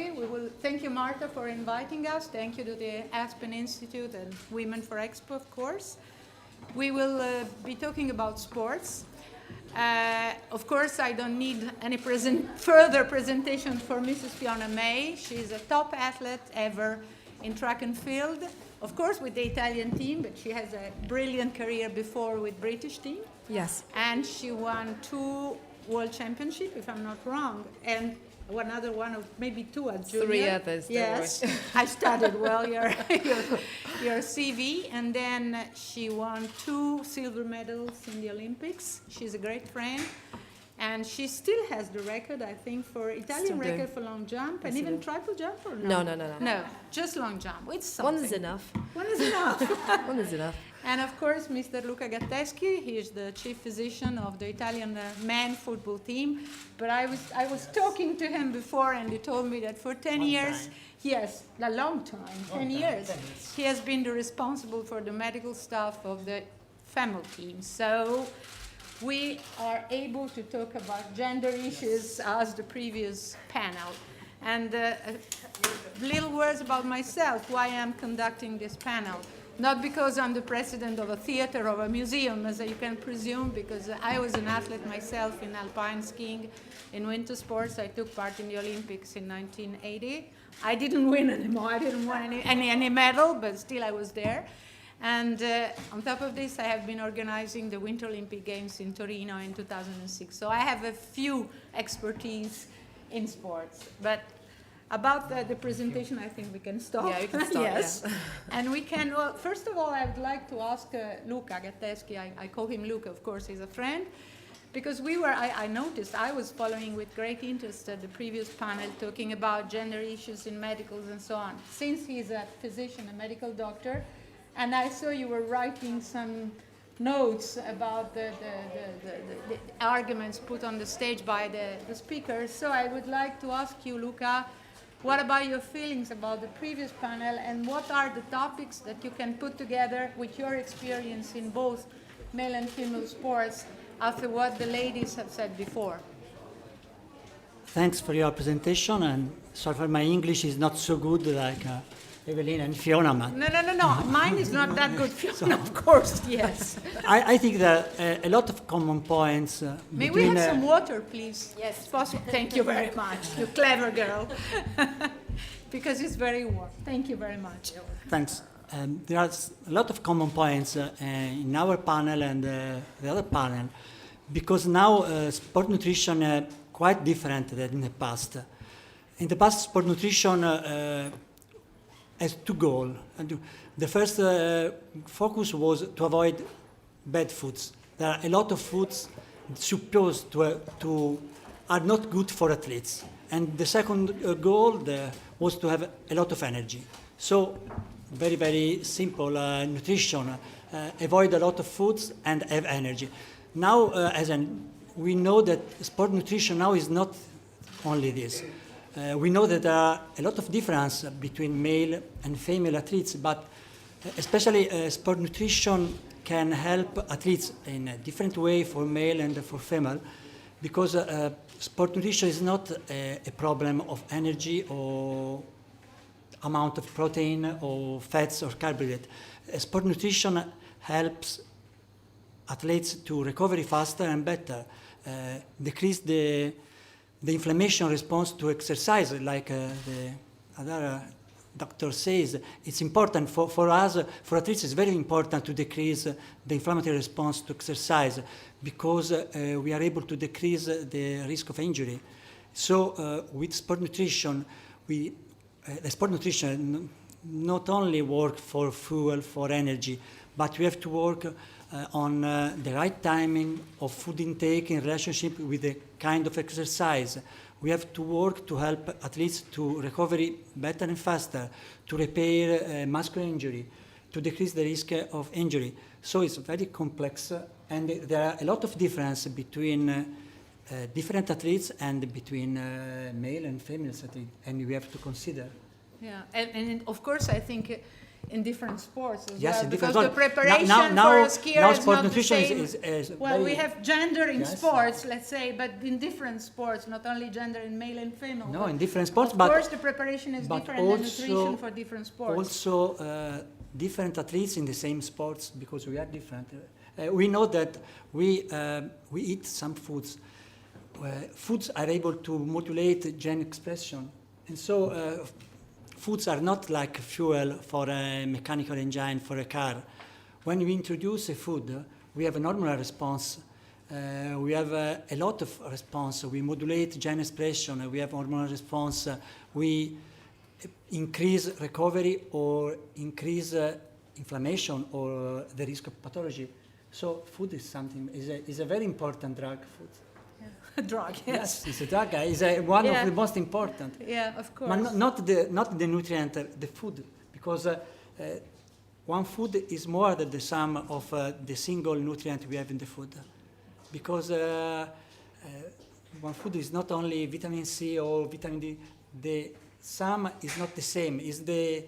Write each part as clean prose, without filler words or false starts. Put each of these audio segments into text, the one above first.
Okay, we will thank you, Marta, for inviting us. Thank you to the Aspen Institute and Women for Expo, of course. We will be talking about sports. Of course, I don't need any further presentation for Mrs. Fiona May. She's a top athlete ever in track and field. Of course, with the Italian team, but she has a brilliant career before with British team. Yes. And she won 2 world championships, if I'm not wrong, and one other one, or maybe 2 at junior. 3 others. Yes, I studied well your CV, and then she won 2 silver medals in the Olympics. She's a great friend, and she still has the record, I think, for Italian record for long jump and even triple jump, or no? No. No, just long jump. It's something. One is enough. One is enough. One is enough. And of course, Mr. Luca Gatteschi, he is the chief physician of the Italian men football team. But I was talking to him before, and he told me that for 10 years, yes, a long time, 10 years, he has been the responsible for the medical staff of the female team. So we are able to talk about gender issues as the previous panel. And little words about myself, why I'm conducting this panel. Not because I'm the president of a theater or a museum, as you can presume, because I was an athlete myself in alpine skiing, in winter sports. I took part in the Olympics in 1980. I didn't win anymore. I didn't win any medal, but still I was there. And on top of this, I have been organizing the Winter Olympic Games in Torino in 2006. So I have a few expertise in sports. But about the presentation, I think we can stop. Yeah, we can stop. Yes. Yeah. And we can, well, first of all, I would like to ask Luca Gatteschi, I call him Luca, of course, he's a friend, because I noticed, I was following with great interest the previous panel talking about gender issues in medicals and so on. Since he's a physician, a medical doctor, and I saw you were writing some notes about the arguments put on the stage by the speakers. So I would like to ask you, Luca, what about your feelings about the previous panel, and what are the topics that you can put together with your experience in both male and female sports after what the ladies have said before? Thanks for your presentation, and sorry for my English is not so good like Evelyn and Fiona. No. Mine is not that good, Fiona, of course, yes. I think that a lot of common points May between... we have some water, please? Yes. Possible. Thank you very much, you clever girl. Because it's very warm. Thank you very much. Thanks. There are a lot of common points in our panel and the other panel, because now sport nutrition is quite different than in the past. In the past, sport nutrition has 2 goals. The first focus was to avoid bad foods. There are a lot of foods supposed to are not good for athletes. And the second goal was to have a lot of energy. So very, very simple nutrition. Avoid a lot of foods and have energy. Now, we know that sport nutrition now is not only this. We know that there are a lot of difference between male and female athletes, but especially sport nutrition can help athletes in a different way for male and for female, because sport nutrition is not a problem of energy or amount of protein or fats or carbohydrate. Sport nutrition helps athletes to recover faster and better, decrease the inflammation response to exercise, like the other doctor says. It's important for us, for athletes, it's very important to decrease the inflammatory response to exercise, because we are able to decrease the risk of injury. So with sport nutrition, the sport nutrition not only work for fuel, for energy, but we have to work on the right timing of food intake in relationship with the kind of exercise. We have to work to help athletes to recover better and faster, to repair muscular injury, to decrease the risk of injury. So it's very complex, and there are a lot of difference between different athletes and between male and female athletes, and we have to consider. Yeah, and of course I think in different sports as Yes, well, in different because the sports. preparation Now for a skier now is sport not the nutrition same. is Well, we very- have gender in Yes. sports, let's say, but in different sports, not only gender in male and female. No, but in different sports, of but course the preparation is but different and also- nutrition for different sports. also different athletes in the same sports, because we are different. We know that we eat some foods. Foods are able to modulate gene expression, and so foods are not like fuel for a mechanical engine for a car. When we introduce a food, we have a normal response. We have a lot of response. We modulate gene expression. We have hormonal response. We increase recovery or increase inflammation or the risk of pathology. So food is something, is a very important drug, food. A drug, yes. Yes, it's a drug. It's one Yeah. of the most important. Yeah, of course. But not the nutrient, the food, because one food is more than the sum of the single nutrient we have in the food. Because one food is not only vitamin C or vitamin D, the sum is not the same. It's the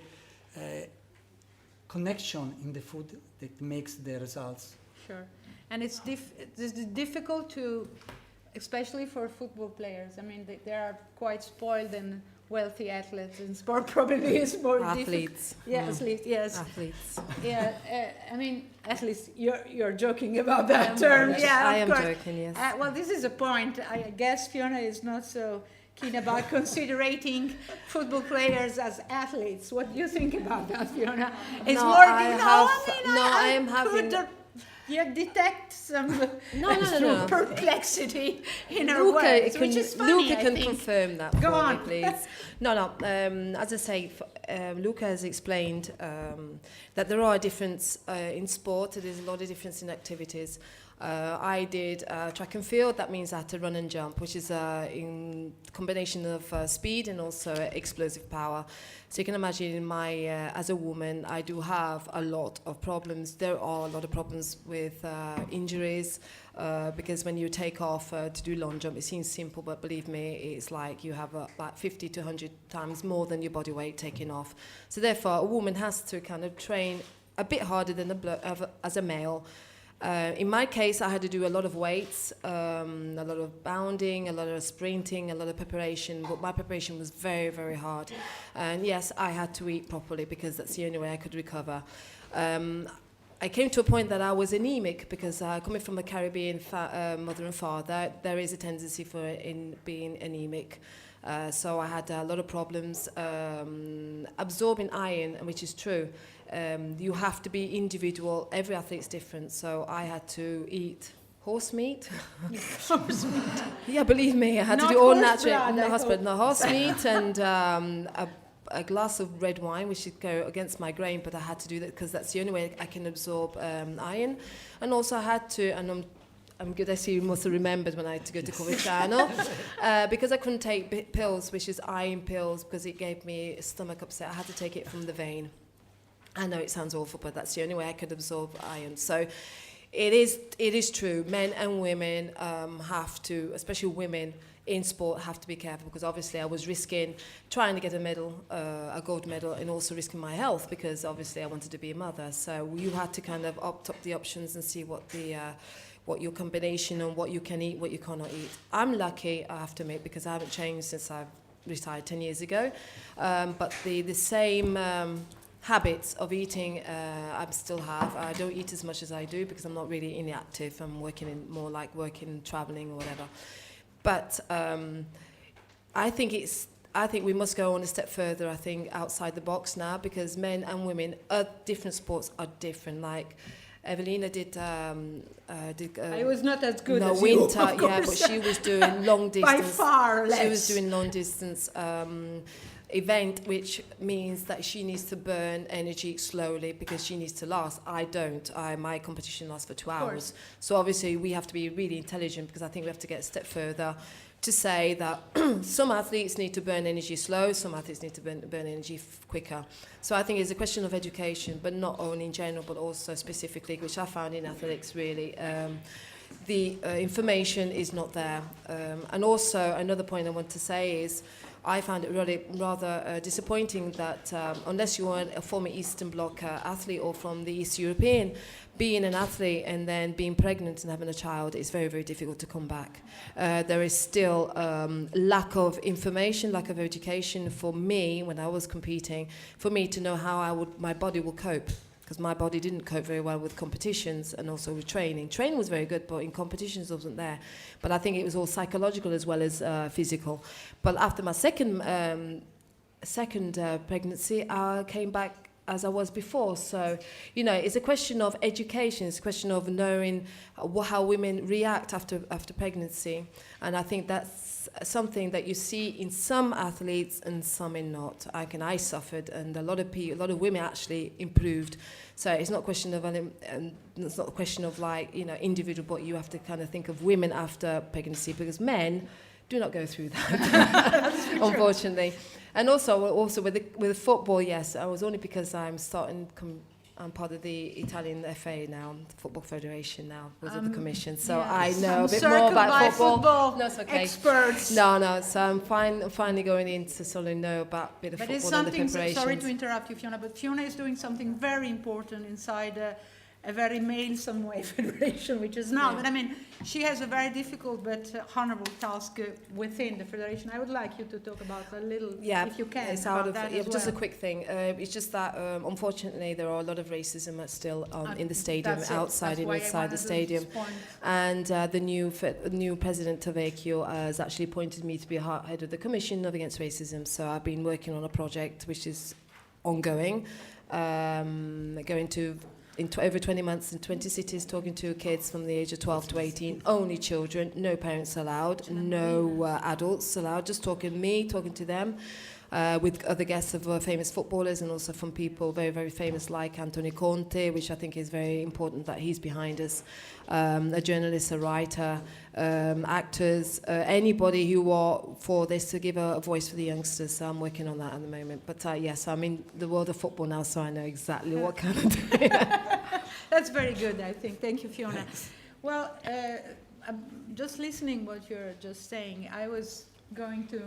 connection in the food that makes the results. Sure. And it's difficult to, especially for football players. I mean, they are quite spoiled and wealthy athletes in sport. Probably is more Athletes. Yeah, athletes. Yes. Athletes. Yeah. I mean, athletes. You're joking about that term. Yeah, I of am course. joking, yes. Well, this is a point. I guess Fiona is not so keen about considering football players as athletes. What do you think about that, Fiona? It's No, more. I have- no, I am having- detect some No. perplexity in her Luca words, can, which is funny, Luca I can think. confirm that Go for on. me, please. No. As I say, Luca has explained that there are a difference in sport. There's a lot of difference in activities. I did track and field. That means I had to run and jump, which is in combination of speed and also explosive power. So you can imagine as a woman, I do have a lot of problems. There are a lot of problems with injuries because when you take off to do long jump, it seems simple, but believe me, it's like you have about 50 to 100 times more than your body weight taking off. So therefore, a woman has to kind of train a bit harder than as a male. In my case, I had to do a lot of weights, a lot of bounding, a lot of sprinting, a lot of preparation, but my preparation was very, very hard. And yes, I had to eat properly because that's the only way I could recover. I came to a point that I was anemic because coming from a Caribbean mother and father, there is a tendency for being anemic. So I had a lot of problems absorbing iron, which is true. You have to be individual. Every athlete's different. So I had to eat horse meat. Horse meat. Yeah, believe me, I had Not to do all horse natural. blood, I hope. No, horse meat and a glass of red wine, which should go against my grain, but I had to do that because that's the only way I can absorb iron. And also I had to, and I'm good, I see you must have remembered when I had to go to Coverciano, because I couldn't take pills, which is iron pills, because it gave me a stomach upset. I had to take it from the vein. I know it sounds awful, but that's the only way I could absorb iron. So it is true. Men and women have to, especially women in sport, have to be careful because obviously I was risking trying to get a medal, a gold medal, and also risking my health because obviously I wanted to be a mother. So you had to kind of opt up the options and see what your combination and what you can eat, what you cannot eat. I'm lucky, I have to admit, because I haven't changed since I've retired 10 years ago. But the same habits of eating I still have. I don't eat as much as I do because I'm not really inactive. I'm more like working, traveling or whatever. But I think we must go on a step further, I think, outside the box now because men and women different sports are different. Like Evelina did I was not as good no, as winter, you, of yeah, course. but she was doing long distance. By far less. She was doing long distance event, which means that she needs to burn energy slowly because she needs to last. I don't. My competition lasts for 2 hours. So obviously we have to be really intelligent because I think we have to get a step further to say that some athletes need to burn energy slow, some athletes need to burn energy quicker. So I think it's a question of education, but not only in general, but also specifically, which I found in athletics really. The information is not there. And also another point I want to say is I found it really rather disappointing that unless you are a former Eastern Bloc athlete or from the East European, being an athlete and then being pregnant and having a child is very, very difficult to come back. There is still lack of information, lack of education for me when I was competing, for me to know how my body will cope. Because my body didn't cope very well with competitions and also with training. Training was very good, but in competitions it wasn't there. But I think it was all psychological as well as physical. But after my second pregnancy, I came back as I was before. So, you know, it's a question of education. It's a question of knowing how women react after pregnancy. And I think that's something that you see in some athletes and some in not. I suffered, and a lot of women actually improved. So it's not a question of it's not a question of like, you know, individual, but you have to kind of think of women after pregnancy, because men do not go through that, unfortunately. And also with the football, yes, I was only because I'm part of the Italian FA now, the Football Federation now, was at the Commission. So yes, I know I'm a bit more about football No, it's okay. experts. No, so I'm finally going in to sort of know about a bit of But football it's and the something, preparations. sorry to interrupt you, Fiona, but Fiona is doing something very important inside a very male-some way federation, which is now. Yeah. But I mean, she has a very difficult but honorable task within the federation. I would like you to talk about a little, if you can, it's about out of that yeah, as just well. a quick thing. It's just that unfortunately there are a lot of racism still in the stadium, That's it. outside That's and why I inside wanted the to stadium. point. And the new president Tavecchio has actually appointed me to be head of the Commission Against Racism. So I've been working on a project which is ongoing, going to over 20 months in 20 cities, talking to kids from the age of 12 to 18, only children, no parents allowed, no adults allowed, just talking to them, with other guests of famous footballers and also from people very, very famous like Anthony Conte, which I think is very important that he's behind us, a journalist, a writer, actors, anybody who are for this to give a voice for the youngsters. So I'm working on that at the moment. But yes, I'm in the world of football now, so I know exactly what kind of do. That's very good, I think. Thank you, Fiona. Well, I'm just listening what you're just saying. I was going to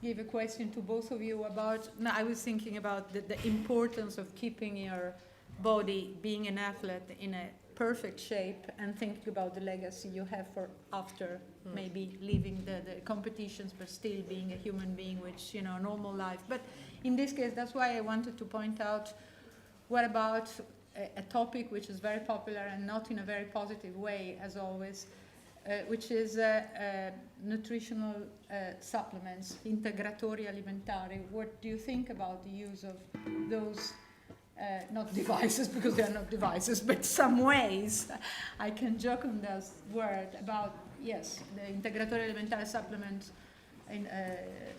give a question to both of you about, no, I was thinking about the importance of keeping your body, being an athlete, in a perfect shape, and thinking about the legacy you have for after maybe leaving the competitions, but still being a human being, which, you know, normal life. But in this case, that's why I wanted to point out, what about a topic which is very popular and not in a very positive way, as always, which is nutritional supplements, integratori alimentari. What do you think about the use of those, not devices, because they are not devices, but some ways, I can joke on this word about, yes, the integratori alimentari supplements,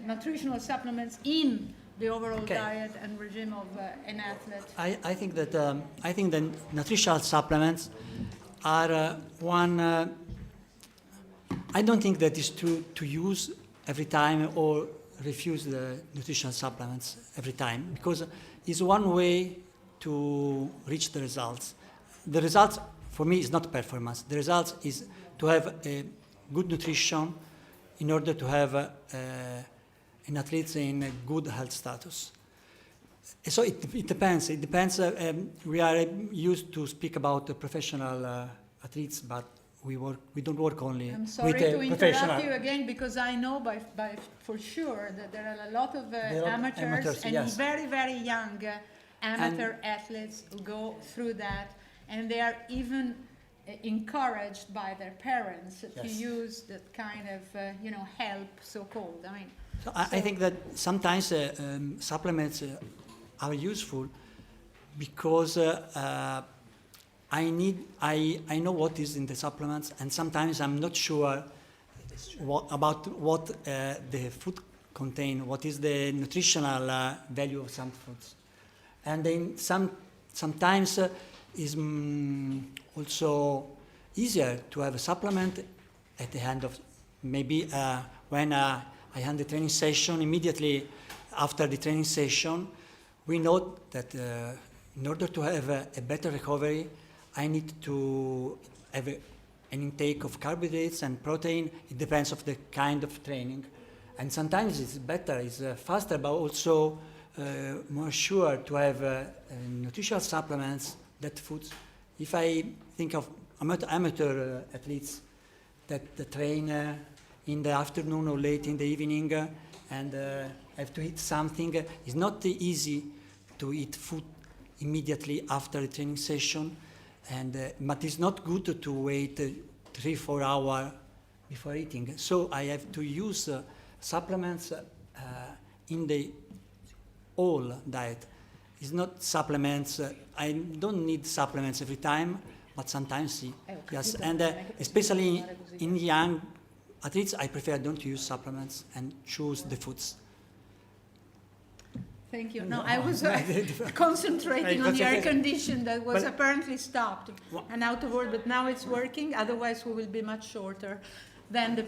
nutritional supplements in the overall diet and regime of an athlete? I think that nutritional supplements are one. I don't think that it's true to use every time or refuse the nutritional supplements every time, because it's one way to reach the results. The results for me is not performance. The results is to have a good nutrition in order to have an athlete in a good health status. So it depends. It depends. We are used to speak about professional athletes, but we don't work only I'm sorry with to professional. interrupt you again, because I know by for sure that there are a lot of amateurs and yes. very, very young amateur athletes who go through that, and they are even encouraged by their parents to use that kind of help, so-called. I mean, I think that sometimes supplements are useful because I know what is in the supplements, and sometimes I'm not sure about what the food contain, what is the nutritional value of some foods. And then sometimes is also easier to have a supplement at the end of maybe when I end the training session. Immediately after the training session, we know that in order to have a better recovery, I need to have an intake of carbohydrates and protein. It depends of the kind of training. and sometimes it's better, it's faster, but also more sure to have nutritional supplements that foods. If I think of amateur athletes that train in the afternoon or late in the evening and have to eat something, it's not easy to eat food immediately after a training session, and but it's not good to wait 3-4 hours before eating. So I have to use supplements in the whole diet. It's not supplements. I don't need supplements every time, but sometimes yes. And especially in young athletes, I prefer don't use supplements and choose the foods. Thank you. No, I was concentrating on the air condition that was apparently stopped and out of order, but now it's working. Otherwise, we will be much shorter than the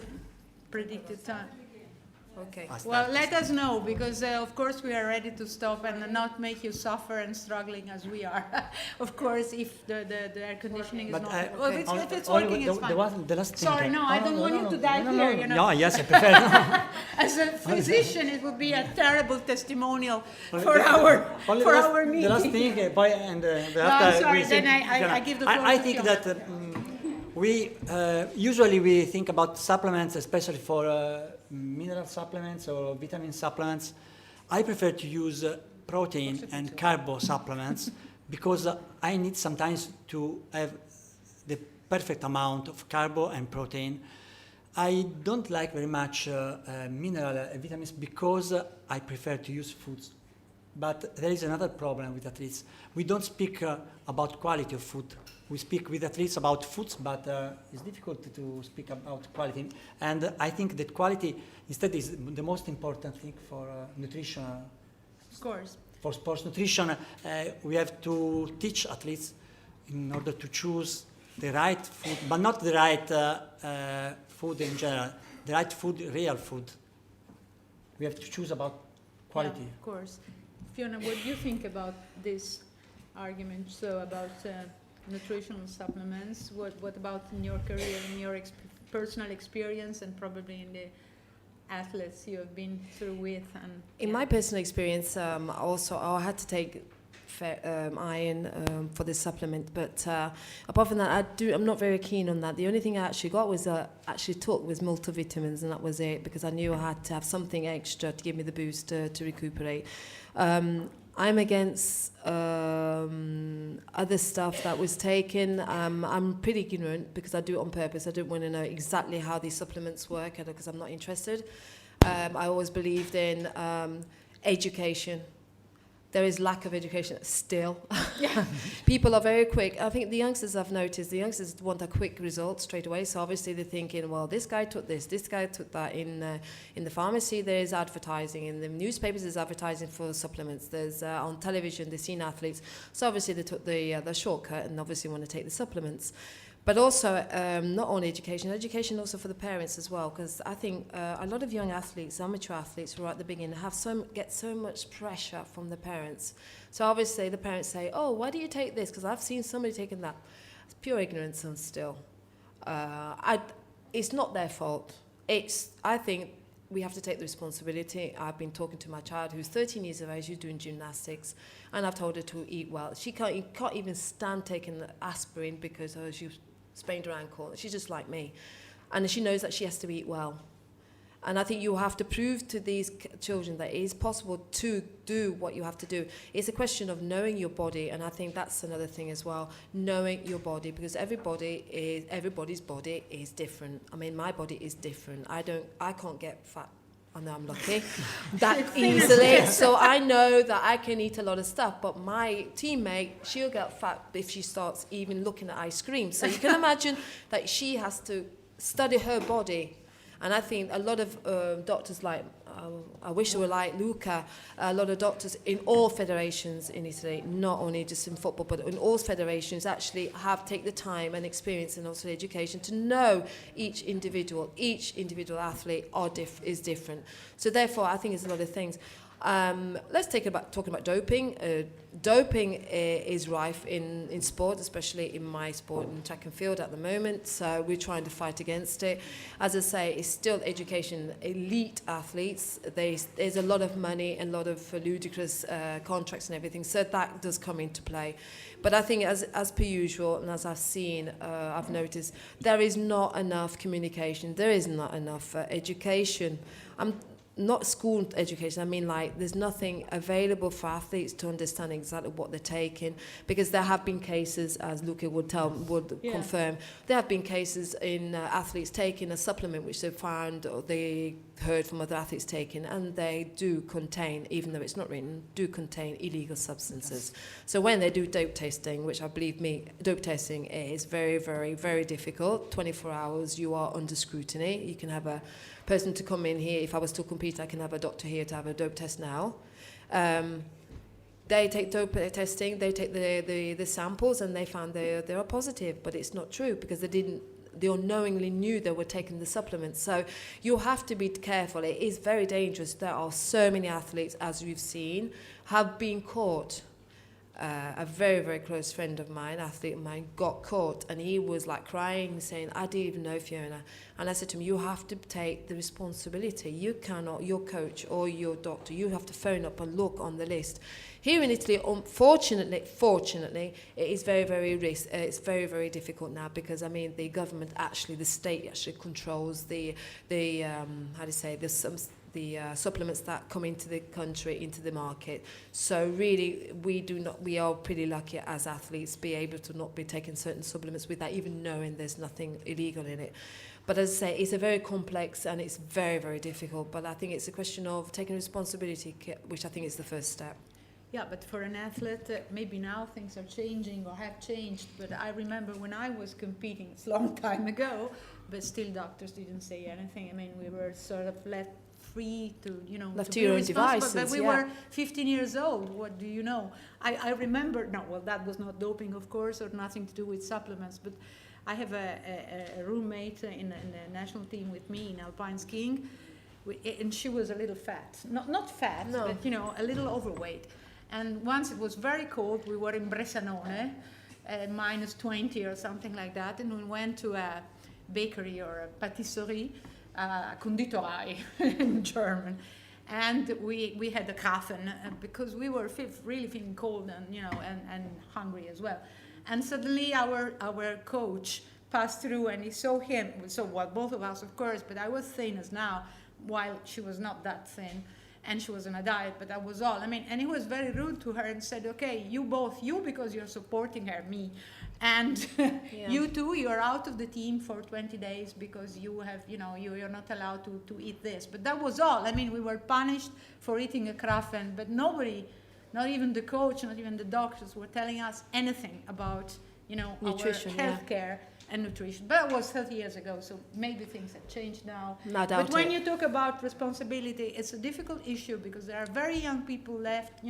predicted time. Okay. Well, let us know, because of course we are ready to stop and not make you suffer and struggling as we are. Of course, if the air conditioning is But, not. Well, if it's only working, it's fine. the last thing. Sorry, no, I don't want you to die here. You know. No, yes, I prefer. As a physician, it would be a terrible testimonial for our meeting. The last thing, and No, after I'm sorry. we Then think- I give the floor I to think Fiona. that we usually we think about supplements, especially for mineral supplements or vitamin supplements. I prefer to use protein and carbo supplements because I need sometimes to have the perfect amount of carbo and protein. I don't like very much mineral vitamins because I prefer to use foods. But there is another problem with athletes. We don't speak about quality of food. We speak with athletes about foods, but it's difficult to speak about quality. And I think that quality instead is the most important thing for nutrition. Of course. For sports nutrition, we have to teach athletes in order to choose the right food, but not the right food in general, the right food, real food. We have to choose about quality. Yeah, of course. Fiona, what do you think about this argument? So about nutritional supplements. What about in your career, in your personal experience, and probably in the athletes you have been through with? And in my personal experience, also I had to take iron for this supplement, but apart from that, I'm not very keen on that. The only thing I actually got was actually took was multivitamins, and that was it, because I knew I had to have something extra to give me the boost to recuperate. I'm against other stuff that was taken. I'm pretty ignorant because I do it on purpose. I don't want to know exactly how these supplements work because I'm not interested. I always believed in education. There is lack of education still. Yeah. People are very quick. I think the youngsters, I've noticed, the youngsters want a quick result straight away. So obviously they're thinking, well, this guy took this guy took that. In the pharmacy, there's advertising. In the newspapers, there's advertising for supplements. There's on television, they've seen athletes. So obviously they took the shortcut and obviously want to take the supplements. But also, not only education also for the parents as well, because I think a lot of young athletes, amateur athletes who are at the beginning, get so much pressure from the parents. So obviously the parents say, oh, why do you take this? Because I've seen somebody taking that. It's pure ignorance and still. It's not their fault. I think we have to take the responsibility. I've been talking to my child who's 13 years of age, who's doing gymnastics, and I've told her to eat well. She can't even stand taking aspirin because she sprained her ankle. She's just like me. And she knows that she has to eat well. And I think you have to prove to these children that it is possible to do what you have to do. It's a question of knowing your body, and I think that's another thing as well, knowing your body, because everybody's body is different. I mean, my body is different. I can't get fat. I know I'm lucky that easily. So I know that I can eat a lot of stuff, but my teammate, she'll get fat if she starts even looking at ice cream. So you can imagine that she has to study her body. And I think a lot of doctors I wish they were like LUCA, a lot of doctors in all federations in Italy, not only just in football, but in all federations actually take the time and experience and also the education to know each individual athlete is different. So therefore, I think it's a lot of things. Let's talk about doping. Doping is rife in sport, especially in my sport, in track and field at the moment. So we're trying to fight against it. As I say, it's still education. Elite athletes, there's a lot of money and a lot of ludicrous contracts and everything. So that does come into play. But I think as per usual, and as I've seen, I've noticed, there is not enough communication. There is not enough education. Not school education, I mean like there's nothing available for athletes to understand exactly what they're taking, because there have been cases, as Luca would confirm, there have been cases in athletes taking a supplement which they found or they heard from other athletes taking, and they do contain, even though it's not written, do contain illegal substances. So when they do dope testing, which I believe me, dope testing is very, very, very difficult. 24 hours, you are under scrutiny. You can have a person to come in here. If I was to compete, I can have a doctor here to have a dope test now. They take dope testing, they take the samples, and they found they are positive, but it's not true because they unknowingly knew they were taking the supplements. So you have to be careful. It is very dangerous. There are so many athletes, as we've seen, have been caught. A very, very close friend of mine, athlete of mine, got caught, and he was like crying, saying, I didn't even know, Fiona. And I said to him, you have to take the responsibility. You cannot, your coach or your doctor, you have to phone up and look on the list. Here in Italy, fortunately, it is very, very it's very, very difficult now, because I mean the government actually, the state actually controls the supplements that come into the country, into the market. So really, we are pretty lucky as athletes be able to not be taking certain supplements without even knowing there's nothing illegal in it. But as I say, it's a very complex and it's very, very difficult. But I think it's a question of taking responsibility, which I think is the first step. Yeah, but for an athlete, maybe now things are changing or have changed. But I remember when I was competing, it's a long time ago, but still doctors didn't say anything. I mean, we were sort of let free to, left to to be your own responsible. devices. But we were 15 years old. What do you know? I remember, that was not doping, of course, or nothing to do with supplements. But I have a roommate in the national team with me in alpine skiing, and she was a little fat. Not fat, No. but, a little overweight. And once it was very cold, we were in Bressanone, minus 20 or something like that, and we went to a bakery or a patisserie, Konditorei in German, and we had a Kaffen because we were really feeling cold and hungry as well. And suddenly our coach passed through, and he saw him. So both of us, of course, but I was thin as now, while she was not that thin. And she was on a diet, but that was all. I mean, and he was very rude to her and said, okay, you because you're supporting her, me. And you too, you're out of the team for 20 days because you have, you're not allowed to eat this. But that was all. I mean, we were punished for eating a Krafen, but nobody, not even the coach, not even the doctors were telling us anything about, nutrition, our health care. And nutrition, but it was 30 years ago, so maybe things have changed now. No doubt. But when you talk about responsibility, it's a difficult issue because there are very young people left.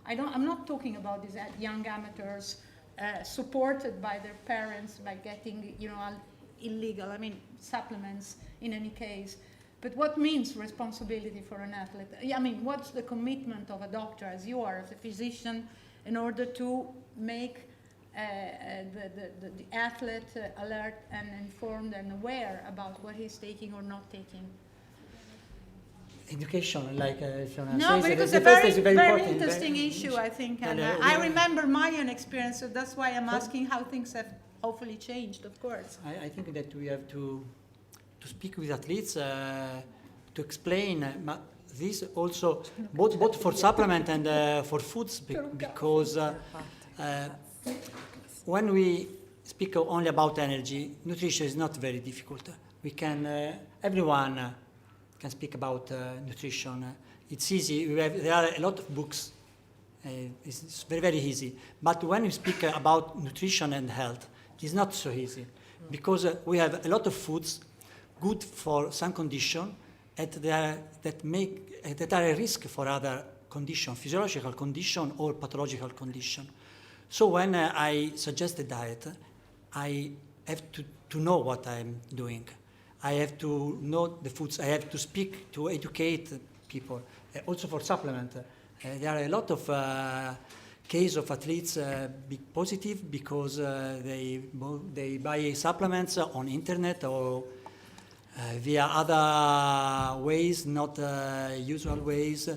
I'm not talking about these young amateurs supported by their parents by getting illegal. Supplements in any case. But what means responsibility for an athlete? I mean, what's the commitment of a doctor, as you are, as a physician, in order to make the athlete alert and informed and aware about what he's taking or not taking? Education, like Fiona No, says, because the a first very, is very very important. interesting issue, I think. And Yeah, I remember my own experience, so that's why I'm asking how things have hopefully changed, of course. I think that we have to speak with athletes to explain this also, both for supplement and for foods, because when we speak only about energy, nutrition is not very difficult. We can, everyone can speak about nutrition. It's easy. There are a lot of books. It's very, very easy. But when we speak about nutrition and health, it's not so easy because we have a lot of foods good for some condition that are a risk for other condition, physiological condition or pathological condition. So when I suggest a diet, I have to know what I'm doing. I have to know the foods. I have to speak to educate people. also for supplement. There are a lot of cases of athletes be positive because they buy supplements on internet or via other ways, not usual ways.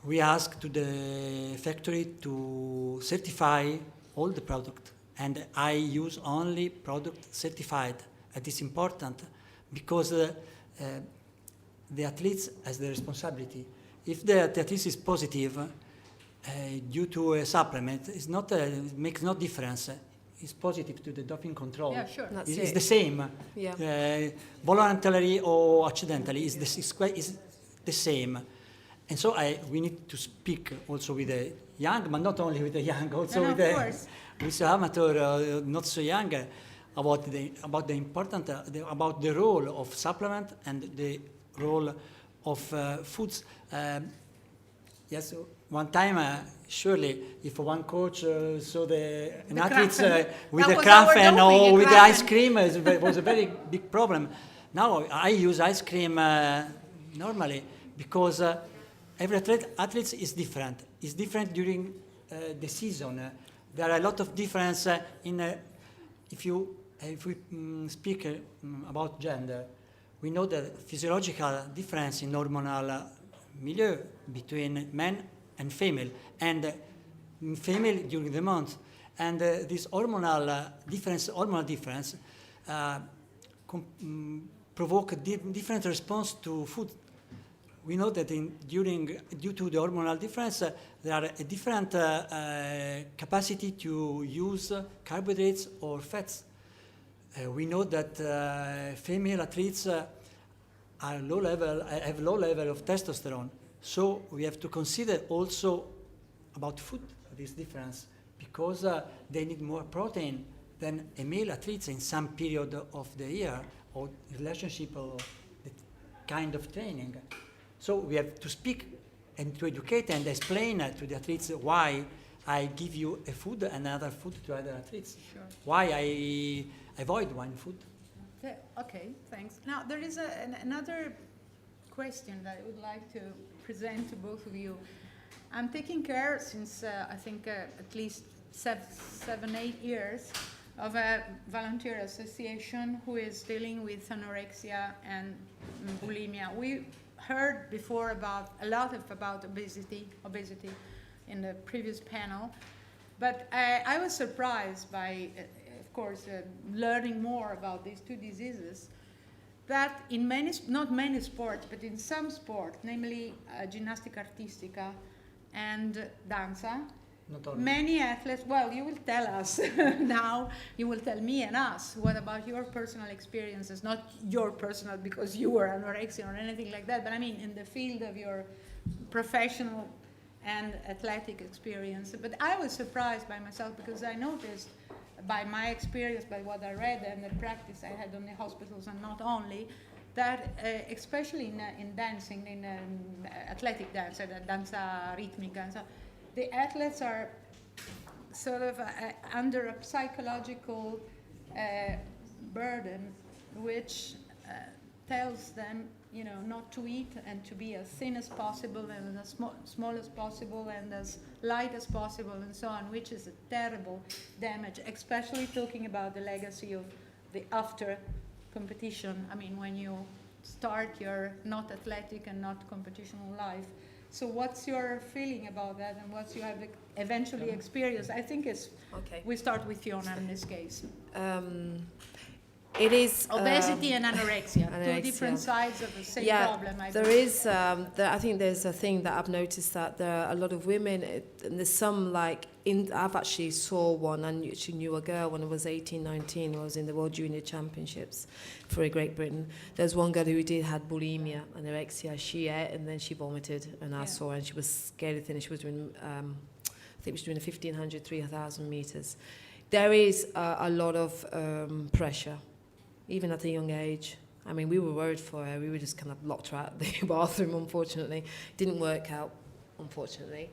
We ask to the factory to certify all the product, and I use only product certified. It is important because the athletes has the responsibility. If the athlete is positive due to a supplement, it's not it makes no difference. It's positive to the doping control. Yeah, sure. It's the same. Yeah. Voluntarily or accidentally, it's the same. And so we need to speak also with the young, but not only with the young, also with the amateur, not so young, about the important, about the role of supplement and the role of foods. Yes, one time, surely, if one coach saw an athlete with a Krafen or with the ice cream, it was a very big problem. Now I use ice cream normally because every athlete is different. It's different during the season. There are a lot of difference if we speak about gender. We know the physiological difference in hormonal milieu between men and female, and female during the month. And this hormonal difference provoke different response to food. We know that due to the hormonal difference, there are a different capacity to use carbohydrates or fats. We know that female athletes have low level of testosterone. So we have to consider also about food, this difference, because they need more protein than a male athlete in some period of the year, or relationship or the kind of training. So we have to speak and to educate and explain to the athletes why I give you a food and another food to other athletes. Sure. Why I avoid one food. Okay, thanks. Now, there is another question that I would like to present to both of you. I'm taking care since, I think, at least 7-8 years of a volunteer association who is dealing with anorexia and bulimia. We heard before about obesity in the previous panel, but I was surprised by, of course, learning more about these two diseases, that in not many sports, but in some sports, namely ginnastica artistica and danza, many athletes, well, you will tell us now, you will tell me and us, what about your personal experiences, not your personal because you were anorexia or anything like that, but I mean in the field of your professional and athletic experience. But I was surprised by myself because I noticed by my experience, by what I read and the practice I had on the hospitals and not only, that especially in dancing, in athletic dance, danza ritmica, so the athletes are sort of under a psychological burden which tells them, you know, not to eat and to be as thin as possible and as small as possible and as light as possible and so on, which is a terrible damage, especially talking about the legacy of the after competition. I mean, when you start your not athletic and not competitional life. So what's your feeling about that and what you have eventually experienced? I think it's, we start with Fiona in this case. It is obesity and anorexia, two different sides of the same problem. I think there's a thing that I've noticed that there are a lot of women, and there's some I've actually saw one, and she knew a girl when I was 18, 19, I was in the World Junior Championships for Great Britain. There's one girl who had bulimia, anorexia. She ate and then she vomited, and I saw her, and she was scared thin. She was doing, I think she was doing 1,500, 3,000 meters. There is a lot of pressure, even at a young age. I mean, we were worried for her. We were just kind of locked her out of the bathroom, unfortunately. It didn't work out, unfortunately.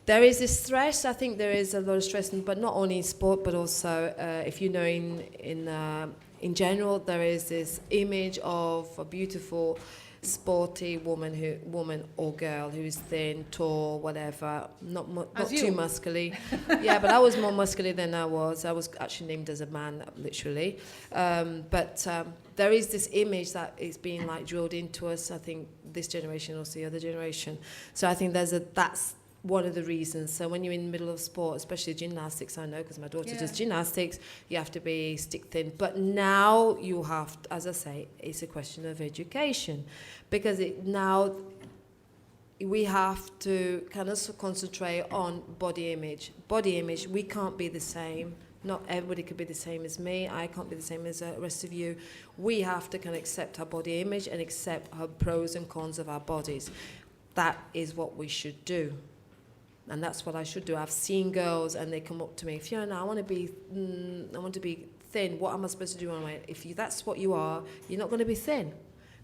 There is this stress. I think there is a lot of stress, but not only in sport, but also, if you know, in general, there is this image of a beautiful, sporty woman or girl who's thin, tall, whatever, not As too you. muscly. Yeah, but I was more muscular than I was. I was actually named as a man, literally. But there is this image that is being like drilled into us. I think this generation or the other generation. So I think that's one of the reasons. So when you're in the middle of sport, especially gymnastics, I know because my daughter does gymnastics, you have to be stick thin. But now you have, as I say, it's a question of education, because now we have to kind of concentrate on body image. Body image, we can't be the same. Not everybody could be the same as me. I can't be the same as the rest of you. We have to kind of accept our body image and accept our pros and cons of our bodies. That is what we should do. And that's what I should do. I've seen girls and they come up to me, Fiona, I want to be thin. What am I supposed to do? That's what you are, you're not going to be thin.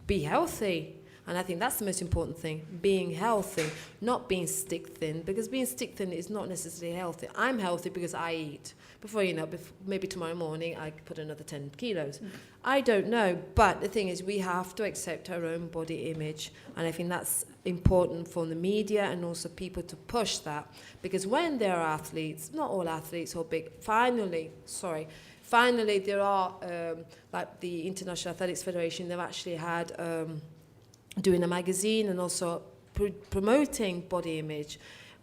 Be healthy. And I think that's the most important thing, being healthy, not being stick thin, because being stick thin is not necessarily healthy. I'm healthy because I eat. Before you know, maybe tomorrow morning I put another 10 kilos. I don't know, but the thing is we have to accept our own body image, and I think that's important for the media and also people to push that, because when there are athletes, not all athletes are big, finally there are, like the International Athletics Federation, they've actually had doing a magazine and also promoting body image,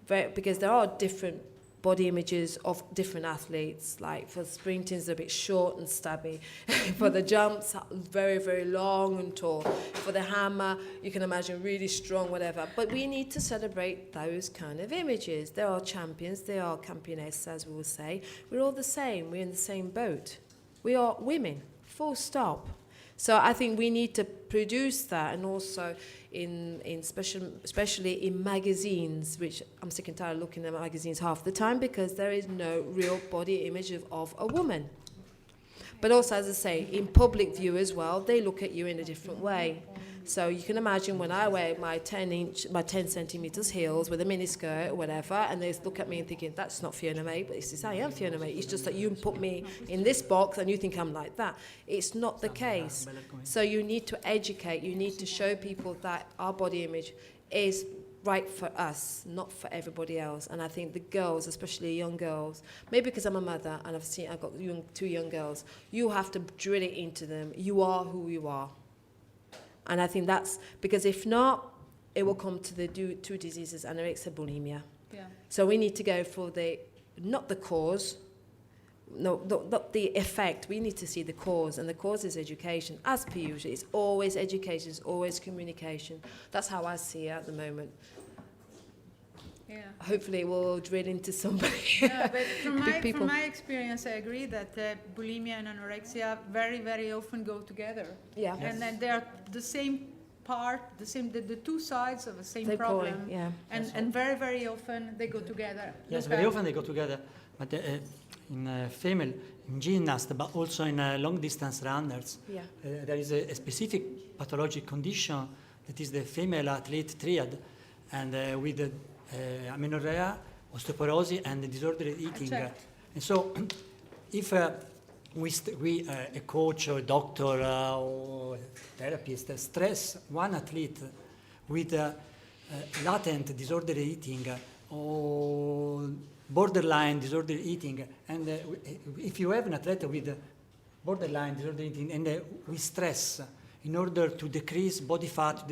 because there are different body images of different athletes. Like for sprinters, they're a bit short and stubby. For the jumps, very, very long and tall. For the hammer, you can imagine really strong, whatever. But we need to celebrate those kind of images. There are champions, there are campionesses, as we will say. We're all the same. We're in the same boat. We are women, full stop. So I think we need to produce that, and also especially in magazines, which I'm sick and tired of looking at magazines half the time, because there is no real body image of a woman. But also, as I say, in public view as well, they look at you in a different way. So you can imagine when I wear my 10 centimeters heels with a miniskirt or whatever, and they look at me and thinking, that's not Fiona May, but it's I am Fiona May. It's just that you put me in this box and you think I'm like that. It's not the case. So you need to educate, you need to show people that our body image is right for us, not for everybody else. And I think the girls, especially young girls, maybe because I'm a mother and I've got two young girls, you have to drill it into them. You are who you are. And I think that's, because if not, it will come to the two diseases, anorexia, bulimia. Yeah. So we need to go for not the cause, not the effect. We need to see the cause, and the cause is education. As per usual, it's always education, it's always communication. That's how I see it at the moment. Yeah. Hopefully it will drill into somebody. Yeah, but from my experience, I agree that bulimia and anorexia very, very often go together. Yeah. Yes. And then they're the same part, the two sides of the same They problem. call it, yeah. And very, very often they go together. Yes, very often they go together. But in female, in gymnasts, but also in long distance runners, Yeah. there is a specific pathologic condition that is the female athlete triad, and with the amenorrhea, osteoporosis, and disordered eating. And so, if a coach or a doctor or therapist stress one athlete with latent disordered eating or borderline disordered eating, and if you have an athlete with borderline disordered eating, and we stress in order to decrease body fat,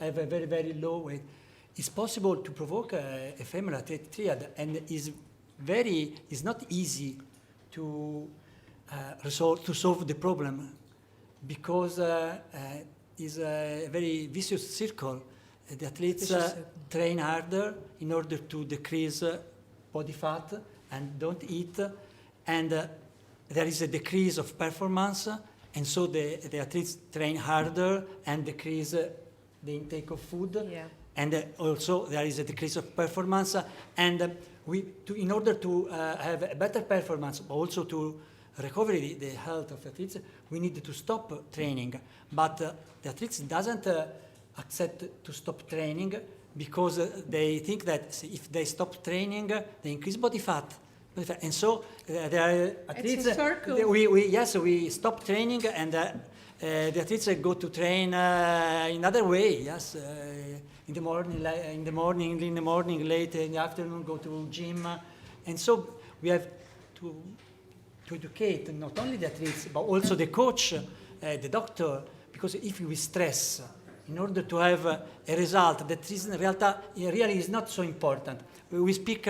have a very, very low weight, it's possible to provoke a female athlete triad, and is not easy to solve the problem, because it's a very vicious circle. The athletes train harder in order to decrease body fat and don't eat, and there is a decrease of performance, and so the athletes train harder and decrease the intake of food. Yeah. And also there is a decrease of performance, and in order to have a better performance, but also to recover the health of athletes, we need to stop training. But the athletes doesn't accept to stop training, because they think that if they stop training, they increase body fat. And so there are athletes. It's a circle. We stop training, and the athletes go to train in other way. Yes, in the morning, late in the afternoon, go to gym, and so we have to educate not only the athletes but also the coach, the doctor, because if we stress in order to have a result that is really is not so important. We speak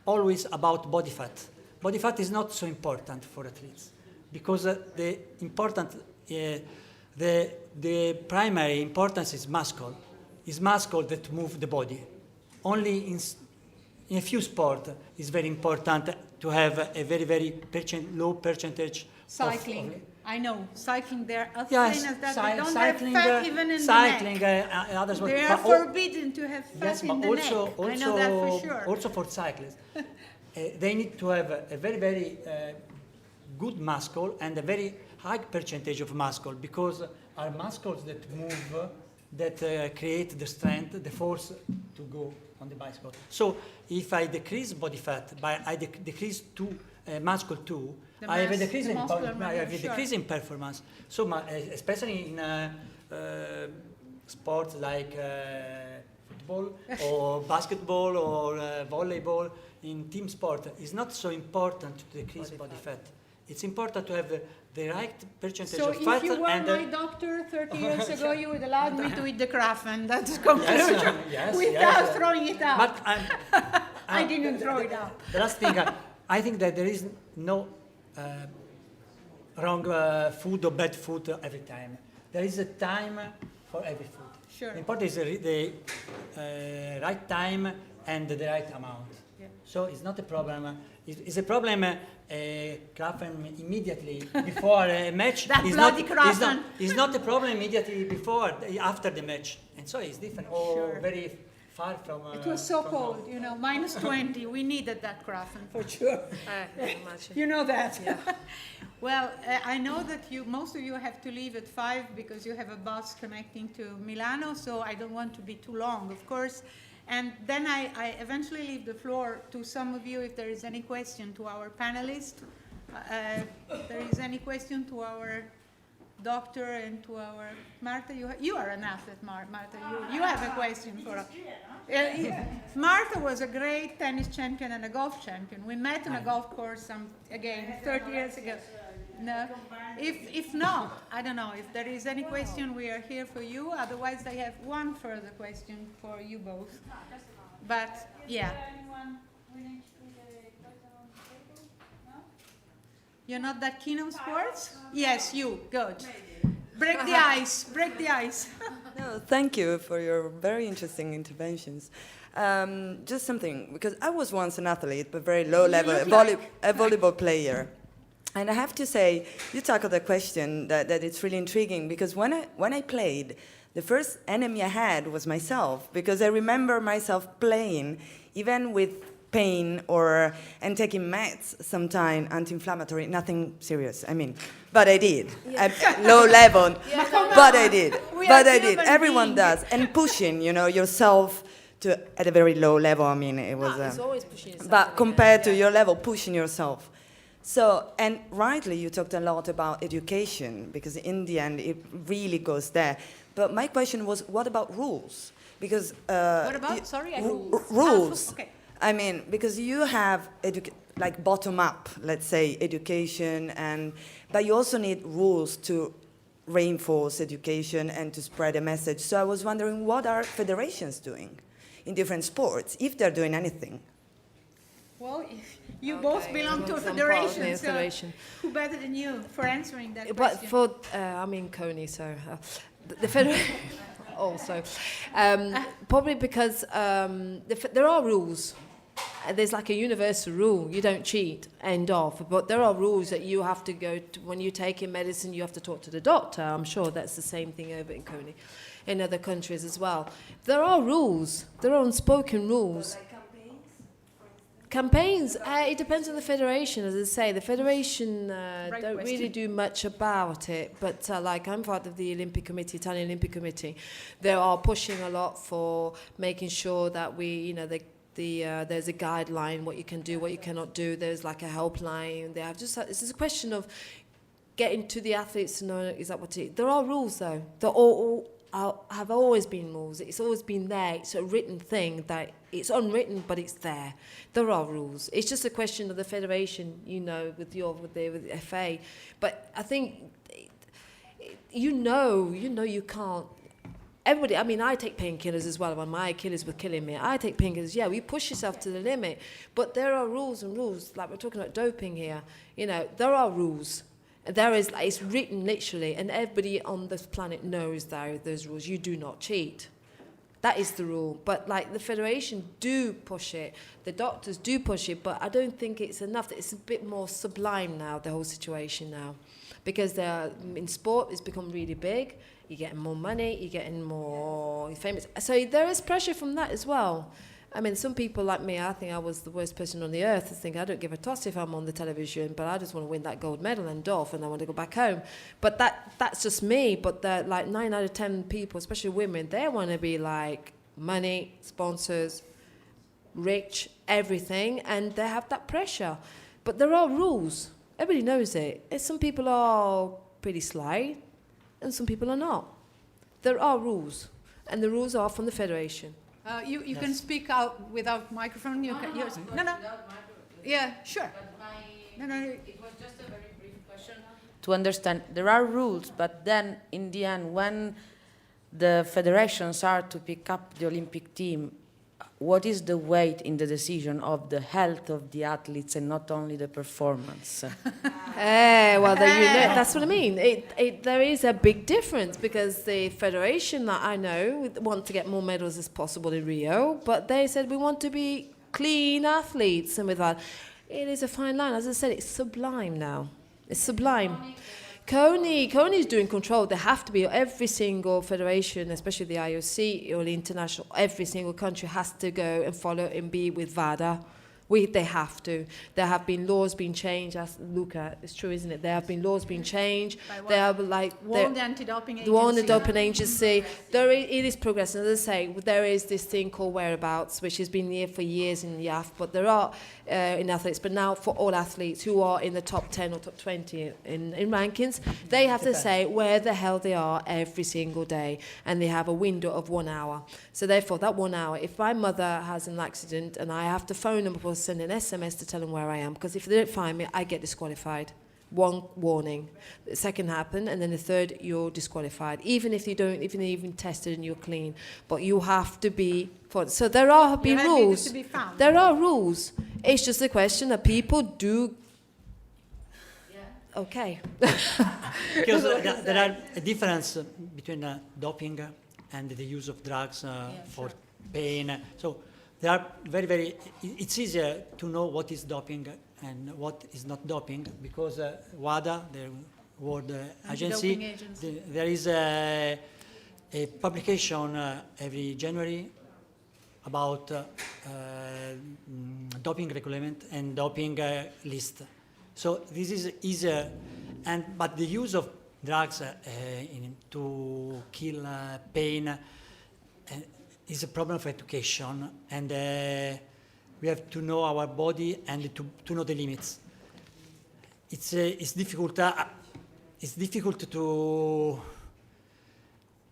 always about body fat. Body fat is not so important for athletes because the primary importance is muscle. It's muscle that move the body. Only in a few sports it's very important to have a very, very low percentage cycling. I know, cycling, they're as yes, thin as that, they don't have cycling, fat even in cycling, the neck. others They are forbidden to have fat yes, in but the also, neck. also, I know that for sure. Also for cyclists, they need to have a very, very good muscle and a very high percentage of muscle because are muscles that move, that create the strength, the force to go on the bicycle. So if I decrease body fat, by I decrease muscle too, I have a decrease in performance. So especially in sports like football or basketball or volleyball, in team sport, it's not so important to decrease body fat. It's important to have the right percentage of fat. So if you were my doctor 30 years ago, you would allow me to eat the Krafen. That's the conclusion. Without throwing it out. But I didn't throw it out. The last thing, I think that there is no wrong food or bad food every time. There is a time for every food. Sure. The important is the right time and the right amount. Yeah. So it's not a problem. It's a problem Krafen immediately before a match. That bloody Krafen. It's not a problem immediately before, after the match. And so it's different. Or Sure. very far from... It was so cold, you know, minus 20. We needed that Krafen for sure. You know that. Yeah. Well, I know that most of you have to leave at 5 because you have a bus connecting to Milano, so I don't want to be too long, of course. And then I eventually leave the floor to some of you if there is any question to our panelists. If there is any question to our doctor and to our Marta. You are an athlete, Marta. You have a question for us. Marta was a great tennis champion and a golf champion. We met on a golf course 30 years ago. No, if not, I don't know. If there is any question, we are here for you. Otherwise, I have one further question for you both. But yeah. You're not that keen on sports? Yes, you. Good. Break the ice. Break the ice. No, thank you for your very interesting interventions. Just something, because I was once an athlete, but very low level, a volleyball player. And I have to say, you tackled a question that it's really intriguing, because when I played, the first enemy I had was myself, because I remember myself playing, even with pain and taking meds sometime, anti-inflammatory, nothing serious, but I did. Yeah. Low level, yeah. But I did. Everyone does. And pushing, yourself at a very low level, it was... it's always pushing yourself. But compared to your level, pushing yourself. So, and rightly, you talked a lot about education, because in the end, it really goes there. But my question was, what about rules? Because... what about? Rules. Rules. Okay. Because you have, bottom-up, let's say, education, but you also need rules to reinforce education and to spread a message. So I was wondering, what are federations doing in different sports, if they're doing anything? Well, you both belong to a federation, so who better than you for answering that question? But I'm in Coney, so the federation also. Probably because there are rules. There's like a universal rule. You don't cheat, end of. But there are rules that you have to go to. When you take in medicine, you have to talk to the doctor. I'm sure that's the same thing over in Coney, in other countries as well. There are rules. There are unspoken rules. Campaigns, it depends on the federation. As I say, the federation don't really do much about it. But I'm part of the Olympic Committee, Italian Olympic Committee. They are pushing a lot for making sure that there's a guideline, what you can do, what you cannot do. There's like a helpline. They have it's just a question of getting to the athletes to know exactly what to do. There are rules, though. There have always been rules. It's always been there. It's a written thing that it's unwritten, but it's there. There are rules. It's just a question of the federation, you know, with the FA. But I think, you know, you can't. Everybody, I mean, I take painkillers as well when my Achilles were killing me. I take painkillers, yeah, we push yourself to the limit. But there are rules and rules. Like we're talking about doping here. You know, there are rules. There is, like, it's written literally, and everybody on this planet knows those rules. You do not cheat. That is the rule. But, like, the federation do push it. The doctors do push it, but I don't think it's enough. It's a bit more sublime now, the whole situation now. Because in sport, it's become really big. You're getting more money, you're getting more famous. So there is pressure from that as well. I mean, some people like me, I think I was the worst person on the earth. I think I don't give a toss if I'm on the television, but I just want to win that gold medal and off, and I want to go back home. But that's just me. But like 9 out of 10 people, especially women, they want to be like money, sponsors, rich, everything, and they have that pressure. But there are rules. Everybody knows it. Some people are pretty sly, and some people are not. There are rules, and the rules are from the federation. You yes. Can speak out without microphone. No. Yeah, sure. It was just a very brief question. To understand, there are rules, but then in the end, when the federations are to pick up the Olympic team, what is the weight in the decision of the health of the athletes and not only the performance? Well, that's what I mean. There is a big difference because the federation that I know want to get more medals as possible in Rio, but they said we want to be clean athletes, and with that, it is a fine line. As I said, it's sublime now. It's sublime. Kony's doing control. They have to be. Every single federation, especially the IOC or the international, every single country has to go and follow and be with WADA. They have to. There have been laws being changed. As Luca, it's true, isn't it? There have been laws being changed. They are like the anti-doping agency. The anti-doping agency. It is progressing. As I say, there is this thing called whereabouts, which has been here for years in the IAF, but there are in athletes. But now for all athletes who are in the top 10 or top 20 in rankings, they have to say where the hell they are every single day, and they have a window of 1 hour. So therefore, that 1 hour, if my mother has an accident and I have to phone them before send an SMS to tell them where I am, because if they don't find me, I get disqualified. One warning. The second happened, and then the third, you're disqualified. Even if you don't, even you've been tested and you're clean, but you have to be. So there have been rules. There are rules. It's just a question that people do. Yeah. Okay. Because there are a difference between doping and the use of drugs for pain. So they are very. It's easier to know what is doping and what is not doping because WADA, the World Agency, there is a publication every January about doping regulation and doping list. So this is easier, but the use of drugs to kill pain is a problem of education, and we have to know our body and to know the limits. It's difficult. It's difficult to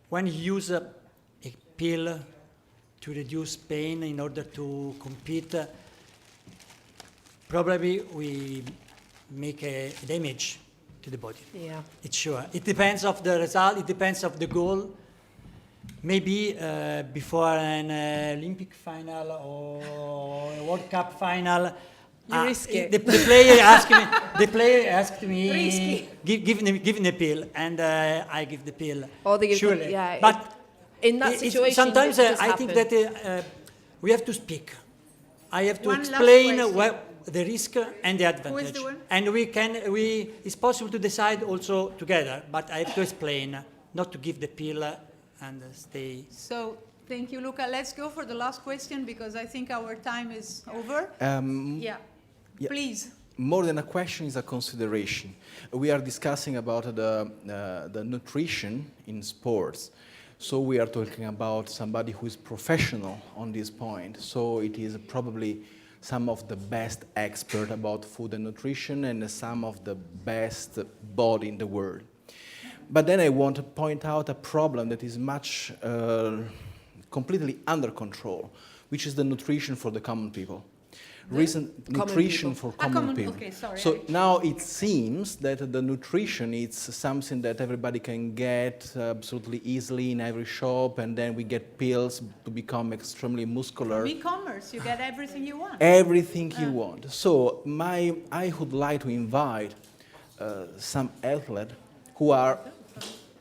when you use a pill to reduce pain in order to compete. Probably we make a damage to the body. Yeah, it's sure. It depends of the result. It depends of the goal. Maybe before an Olympic final or a World Cup final, you risk it. The player asked me, give me a pill, and I give the pill. Or they give surely. Yeah, but in that situation, sometimes I think that we have to speak. I have to explain the risk and the advantage, and it's possible to decide also together. But I have to explain, not to give the pill and stay. So thank you, Luca. Let's go for the last question because I think our time is over. Yeah, please. More than a question is a consideration. We are discussing about the nutrition in sports. So we are talking about somebody who is professional on this point. So it is probably some of the best experts about food and nutrition and some of the best body in the world. But then I want to point out a problem that is much completely under control, which is the nutrition for the common people. Nutrition for common people. Okay, sorry. So now it seems that the nutrition is something that everybody can get absolutely easily in every shop, and then we get pills to become extremely muscular. E-commerce, you get everything you want. Everything you want. So I would like to invite some athletes who are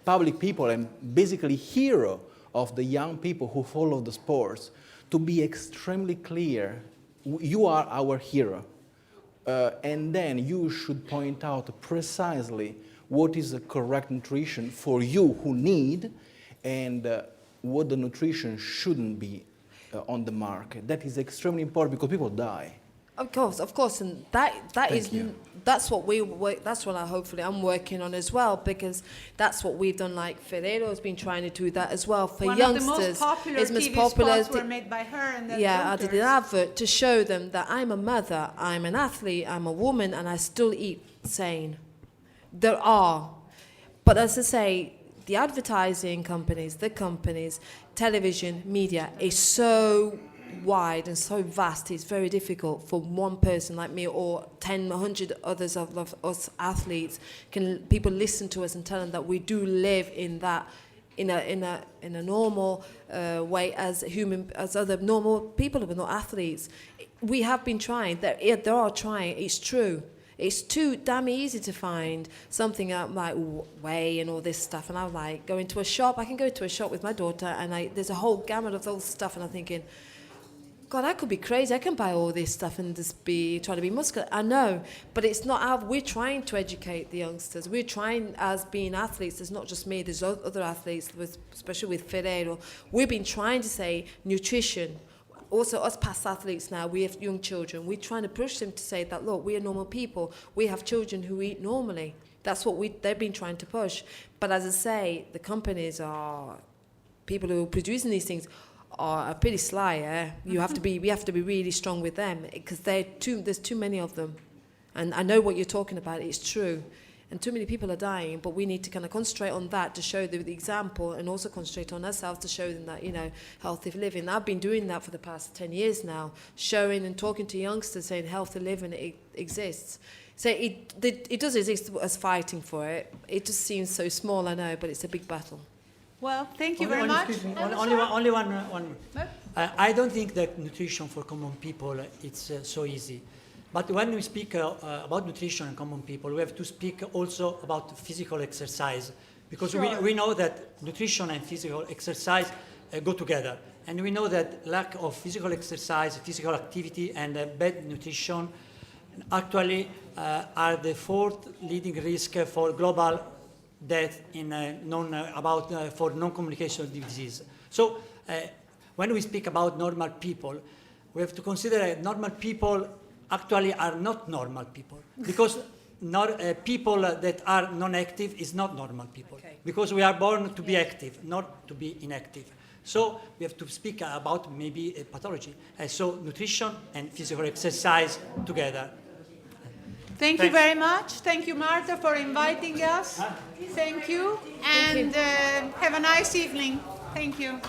public people and basically hero of the young people who follow the sports to be extremely clear. You are our hero. And then you should point out precisely what is the correct nutrition for you who need and what the nutrition shouldn't be on the market. That is extremely important because people die. Of course, and that's what hopefully I'm working on as well, because that's what we've done. Like Ferrero has been trying to do that as well for youngsters. One of the most popular TV spots were made by her and the I did an advert to show them that I'm a mother, I'm an athlete, I'm a woman, and I still eat sane. There are, but as I say, the advertising companies, television, media is so wide and so vast, it's very difficult for one person like me or 10, 100 others of us athletes. People listen to us and tell them that we do live in that, in a normal way as other normal people, but not athletes. We have been trying. They are trying. It's true. It's too damn easy to find something like whey and all this stuff. And I'm like, going to a shop. I can go to a shop with my daughter, and there's a whole gamut of those stuff, and I'm thinking, God, I could be crazy. I can buy all this stuff and just be trying to be muscular. I know, but it's not how we're trying to educate the youngsters. We're trying, as being athletes, there's not just me, there's other athletes, especially with Ferrero. We've been trying to say nutrition. Also, us past athletes now, we have young children. We're trying to push them to say that, look, we are normal people. We have children who eat normally. That's what they've been trying to push. But as I say, the companies are, people who are producing these things, are pretty sly. We have to be really strong with them because there's too many of them, and I know what you're talking about. It's true, and too many people are dying. But we need to kind of concentrate on that to show the example, and also concentrate on ourselves to show them that healthy living. I've been doing that for the past 10 years now, showing and talking to youngsters, saying healthy living exists. So it does exist. Us fighting for it. It just seems so small, I know, but it's a big battle. Well, thank you very much. Excuse me, only one. I don't think that nutrition for common people it's so easy. But when we speak about nutrition and common people, we have to speak also about physical exercise, because we know that nutrition and physical exercise go together. And we know that lack of physical exercise, physical activity, and bad nutrition actually are the fourth leading risk for global death for non-communicable disease. So when we speak about normal people, we have to consider that normal people actually are not normal people, because people that are non-active is not normal people, because we are born to be active, not to be inactive. So we have to speak about maybe a pathology. So nutrition and physical exercise together. Thank you very much. Thank you, Marta, for inviting us. Thank you. And have a nice evening. Thank you.